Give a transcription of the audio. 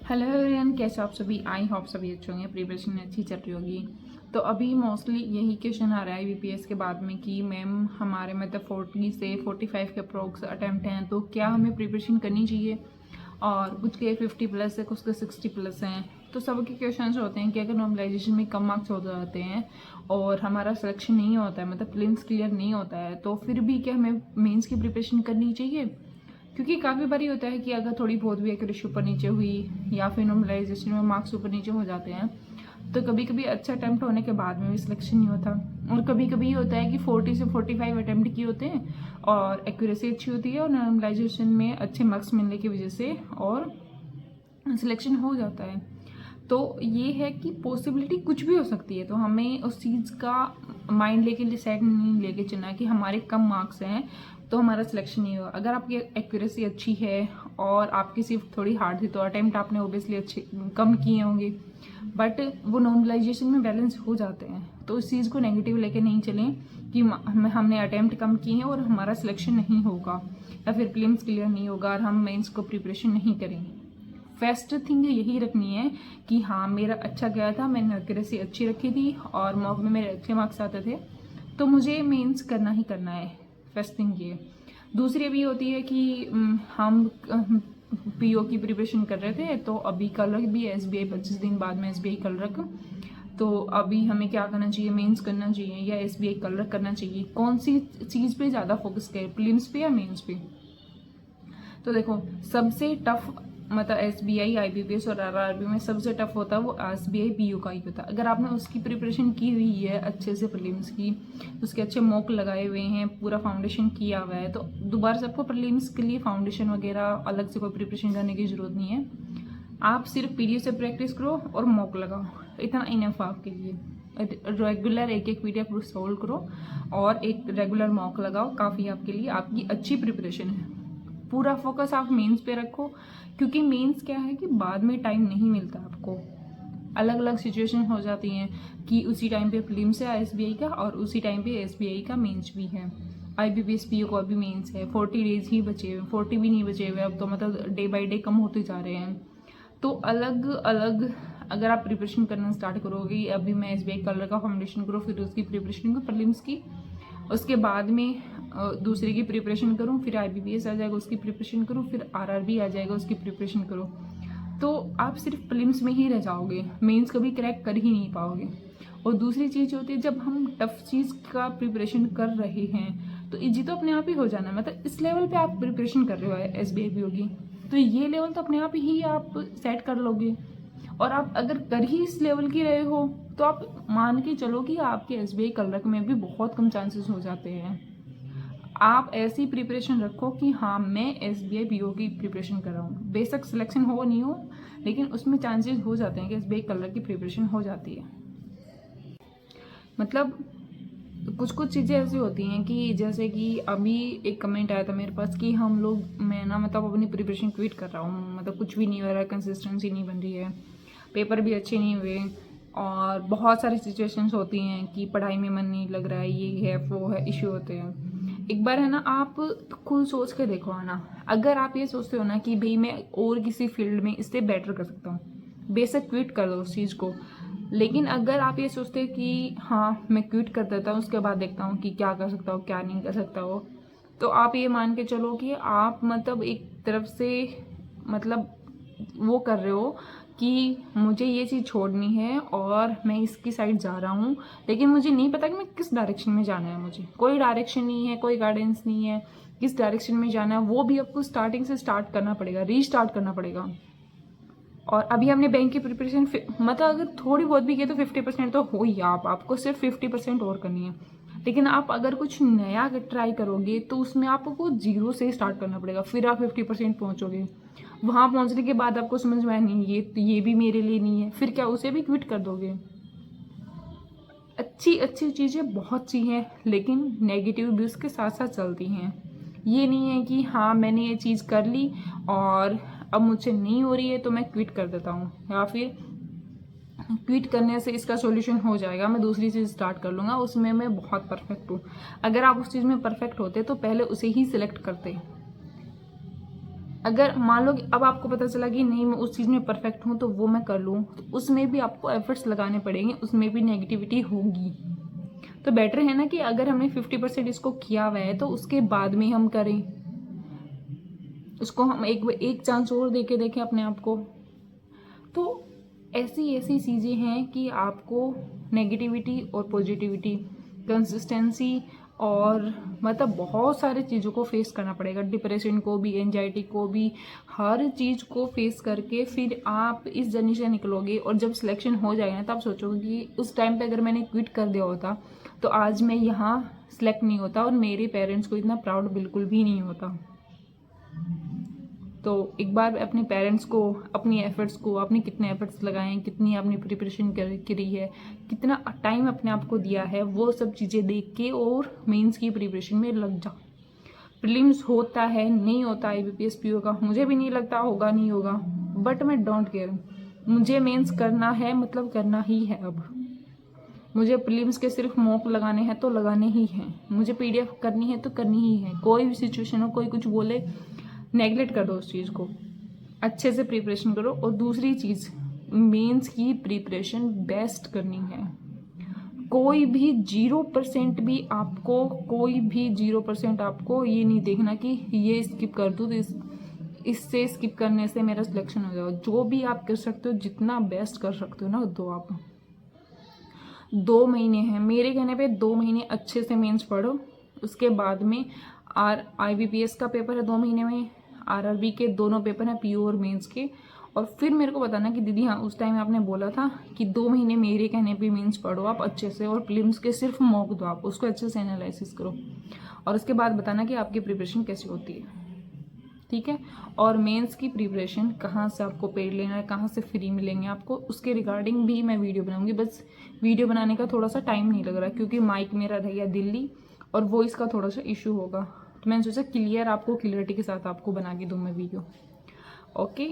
Hello everyone, कैसे आप सभी। आई होप सभी अच्छे होंगे, प्रिपरेशन अच्छी चल रही होगी। तो अभी मोस्टली यही क्वेश्चन आ रहा है IBPS के बाद में कि मैम हमारे मतलब 40 से 45 के अप्रोक्स अटैम्प्ट हैं, तो क्या हमें प्रिपरेशन करनी चाहिए। और कुछ के 50 प्लस है, कुछ के 60 प्लस हैं। तो सबके क्वेश्चन होते हैं कि अगर नॉर्मलाइजेशन में कम मार्क्स हो जाते हैं और हमारा सिलेक्शन नहीं होता है, मतलब प्रीलिम्स क्लियर नहीं होता है, तो फिर भी क्या हमें मेंस की प्रिपरेशन करनी चाहिए। क्योंकि काफ़ी बारी होता है कि अगर थोड़ी बहुत भी एक्यूरेसी ऊपर नीचे हुई या फिर नॉर्मलाइजेशन में मार्क्स ऊपर नीचे हो जाते हैं, तो कभी कभी अच्छा अटैम्प्ट होने के बाद में भी सिलेक्शन नहीं होता। और कभी कभी होता है कि 40 से 45 अटैम्प्ट किए होते हैं और एक्यूरेसी अच्छी होती है और नॉर्मलाइजेशन में अच्छे मार्क्स मिलने की वजह से और सिलेक्शन हो जाता है। तो ये है कि पॉसिबिलिटी कुछ भी हो सकती है, तो हमें उस चीज़ का माइंड लेके सेट नहीं लेके चलना कि हमारे कम मार्क्स हैं तो हमारा सिलेक्शन नहीं होगा। अगर आपकी एक्यूरेसी अच्छी है और आपकी सिर्फ थोड़ी हार्ड थी तो अटेम्प्ट आपने ओबियसली अच्छे कम किए होंगे, बट वो नॉर्मलाइजेशन में बैलेंस हो जाते हैं। तो उस चीज़ को नेगेटिव लेके नहीं चलें कि हमने अटेम्प्ट कम किए हैं और हमारा सिलेक्शन नहीं होगा या फिर प्रीलिम्स क्लियर नहीं होगा और हम मेंस को प्रिपरेशन नहीं करेंगे। फर्स्ट थिंग यही रखनी है कि हाँ मेरा अच्छा गया था, मैंने एक्यूरेसी अच्छी रखी थी और मॉक में मेरे अच्छे मार्क्स आते थे, तो मुझे मेंस करना ही करना है। फर्स्ट थिंग ये। दूसरी भी होती है कि हम PO की प्रिपरेशन कर रहे थे, तो अभी कल रख भी SBI 25 दिन बाद में SBI कल रख, तो अभी हमें क्या करना चाहिए, मेंस करना चाहिए या SBI कल रख करना चाहिए। कौन सी चीज़ पे ज़्यादा फोकस करें, प्रीलिम्स पे या मेंस पे। तो देखो सबसे टफ मतलब SBI IBPS और RRB में सबसे टफ होता है वो SBI PO का ही होता है। अगर आपने उसकी प्रिपरेशन की हुई है अच्छे से प्रीलिम्स की, उसके अच्छे मॉक लगाए हुए हैं, पूरा फाउंडेशन किया हुआ है, तो दोबारा से आपको प्रीलिम्स के लिए फाउंडेशन वगैरह अलग से कोई प्रिपरेशन करने की जरूरत नहीं है। आप सिर्फ PDF से प्रैक्टिस करो और मॉक लगाओ, इतना इनफ आपके लिए। रेगुलर एक एक PDF सोल्व करो और एक रेगुलर मॉक लगाओ, काफ़ी आपके लिए, आपकी अच्छी प्रिपरेशन है। पूरा फोकस आप मेंस पे रखो, क्योंकि मेंस क्या है कि बाद में टाइम नहीं मिलता आपको। अलग अलग सिचुएशन हो जाती हैं कि उसी टाइम पे प्रीलिम्स है SBI का और उसी टाइम पे SBI का मेंस भी है। IBPS PO को अभी मेंस है, 40 डेज ही बचे हुए, 40 भी नहीं बचे हुए अब तो, मतलब डे बाई डे कम होते जा रहे हैं। तो अलग अलग अगर आप प्रिपरेशन करना स्टार्ट करोगे, अभी मैं SBI कलर का फाउंडेशन करो, फिर उसकी प्रिपरेशन करो प्रीलिम्स की, उसके बाद में दूसरे की प्रिपरेशन करूँ, फिर IBPS आ जाएगा उसकी प्रिपरेशन करूँ, फिर RRB आ जाएगा उसकी प्रिपरेशन करो, तो आप सिर्फ प्रीलिम्स में ही रह जाओगे, मेंस कभी क्रैक कर ही नहीं पाओगे। और दूसरी चीज़ होती है, जब हम टफ चीज़ का प्रिपरेशन कर रहे हैं तो इजी तो अपने आप ही हो जाना, मतलब इस लेवल पे आप प्रिपरेशन कर रहे हो SBI PO की, तो ये लेवल तो अपने आप ही आप सेट कर लोगे। और आप अगर कर ही इस लेवल की रहे हो तो आप मान के चलो कि आपके SBI कलरक में भी बहुत कम चांसेस हो जाते हैं। आप ऐसी प्रिपरेशन रखो कि हाँ मैं SBI PO की प्रिपरेशन कर रहा हूँ, बेशक सिलेक्शन हो नहीं हो, लेकिन उसमें चांसेस हो जाते हैं कि SBI कलर की प्रिपरेशन हो जाती है। मतलब कुछ कुछ चीज़ें ऐसी होती हैं कि जैसे कि अभी एक कमेंट आया था मेरे पास कि हम लोग, मैं ना मतलब अपनी प्रिपरेशन क्विट कर रहा हूँ, मतलब कुछ भी नहीं हो रहा है, कंसिस्टेंसी नहीं बन रही है, पेपर भी अच्छे नहीं हुए और बहुत सारी सिचुएशंस होती हैं कि पढ़ाई में मन नहीं लग रहा है, ये है वो है, इश्यू होते हैं। एक बार है ना आप खुद सोच के देखो, है ना, अगर आप ये सोचते हो ना कि भाई मैं और किसी फील्ड में इससे बेटर कर सकता हूँ, बेशक क्विट कर दो उस चीज़ को। लेकिन अगर आप ये सोचते हैं कि हाँ मैं क्विट कर देता हूँ, उसके बाद देखता हूँ कि क्या कर सकता हूँ क्या नहीं कर सकता हो, तो आप ये मान के चलो कि आप मतलब एक तरफ से मतलब वो कर रहे हो कि मुझे ये चीज़ छोड़नी है और मैं इसकी साइड जा रहा हूँ, लेकिन मुझे नहीं पता कि मैं किस डायरेक्शन में जाना है, मुझे कोई डायरेक्शन नहीं है, कोई गाइडेंस नहीं है किस डायरेक्शन में जाना है, वो भी आपको स्टार्टिंग से स्टार्ट करना पड़ेगा, रीस्टार्ट करना पड़ेगा। और अभी हमने बैंक की प्रिपरेशन मतलब अगर थोड़ी बहुत भी की तो 50% तो हो ही, आपको सिर्फ 50% और करनी है। लेकिन आप अगर कुछ नया ट्राई करोगे तो उसमें आपको 0 से स्टार्ट करना पड़ेगा, फिर आप 50% पहुँचोगे। वहाँ पहुँचने के बाद आपको समझ में आया नहीं ये भी मेरे लिए नहीं है, फिर क्या उसे भी क्विट कर दोगे। अच्छी अच्छी चीज़ें बहुत सी हैं, लेकिन नेगेटिव भी उसके साथ साथ चलती हैं। ये नहीं है कि हाँ मैंने ये चीज़ कर ली और अब मुझसे नहीं हो रही है तो मैं क्विट कर देता हूँ, या फिर क्विट करने से इसका सॉल्यूशन हो जाएगा, मैं दूसरी चीज़ स्टार्ट कर लूँगा, उसमें मैं बहुत परफेक्ट हूँ। अगर आप उस चीज़ में परफेक्ट होते तो पहले उसे ही सिलेक्ट करते। अगर मान लो कि अब आपको पता चला कि नहीं मैं उस चीज़ में परफेक्ट हूँ तो वो मैं कर लूँ, तो उसमें भी आपको एफर्ट्स लगाने पड़ेंगे, उसमें भी नेगेटिविटी होगी। तो बेटर है ना कि अगर हमने 50% इसको किया हुआ है तो उसके बाद में हम करें, उसको हम एक चांस और दे के देखें अपने आप को। तो ऐसी ऐसी चीज़ें हैं कि आपको नेगेटिविटी और पॉजिटिविटी, कंसिस्टेंसी और मतलब बहुत सारी चीज़ों को फेस करना पड़ेगा, डिप्रेशन को भी, एंजाइटी को भी, हर चीज़ को फेस करके फिर आप इस जर्नी से निकलोगे। और जब सिलेक्शन हो जाएगा ना, तब सोचोगे कि उस टाइम पे अगर मैंने क्विट कर दिया होता तो आज मैं यहाँ सिलेक्ट नहीं होता और मेरे पेरेंट्स को इतना प्राउड बिल्कुल भी नहीं होता। तो एक बार अपने पेरेंट्स को, अपनी एफर्ट्स को, आपने कितने एफर्ट्स लगाए हैं, कितनी आपने प्रिपरेशन करी है, कितना टाइम अपने आप को दिया है, वो सब चीज़ें देख के और मेंस की प्रिपरेशन में लग जाओ। प्रीलिम्स होता है, नहीं होता IBPS PO का, मुझे भी नहीं लगता होगा नहीं होगा, बट मैं डोंट केयर। मुझे मेंस करना है, मतलब करना ही है। अब मुझे प्रीलिम्स के सिर्फ मॉक लगाने हैं तो लगाने ही हैं, मुझे PDF करनी है तो करनी ही है। कोई भी सिचुएशन हो, कोई कुछ बोले, नेगलेक्ट कर दो उस चीज़ को, अच्छे से प्रिपरेशन करो। और दूसरी चीज़, मेंस की प्रिपरेशन बेस्ट करनी है। कोई भी 0% भी आपको, कोई भी 0% आपको ये नहीं देखना कि ये स्किप कर दूँ तो इससे स्किप करने से मेरा सिलेक्शन हो जाएगा। जो भी आप कर सकते हो, जितना बेस्ट कर सकते हो ना, दो आप। 2 महीने हैं मेरे कहने पे, 2 महीने अच्छे से मेंस पढ़ो। उसके बाद में IBPS का पेपर है 2 महीने में, RRB के दोनों पेपर हैं, PO और मेंस के। और फिर मेरे को बताना कि दीदी हाँ उस टाइम आपने बोला था कि 2 महीने मेरे कहने पे मेंस पढ़ो आप अच्छे से, और प्रीलिम्स के सिर्फ मॉक दो, आप उसको अच्छे से एनालिसिस करो, और उसके बाद बताना कि आपकी प्रिपरेशन कैसी होती है, ठीक है। और मेंस की प्रिपरेशन कहाँ से आपको पेड लेना है, कहाँ से फ्री मिलेंगे आपको, उसके रिगार्डिंग भी मैं वीडियो बनाऊंगी। बस वीडियो बनाने का थोड़ा सा टाइम नहीं लग रहा क्योंकि माइक मेरा रह गया दिल्ली और वॉइस का थोड़ा सा इशू होगा, तो मैंने सोचा क्लियरिटी के साथ आपको बना के दूँ मैं वीडियो। ओके,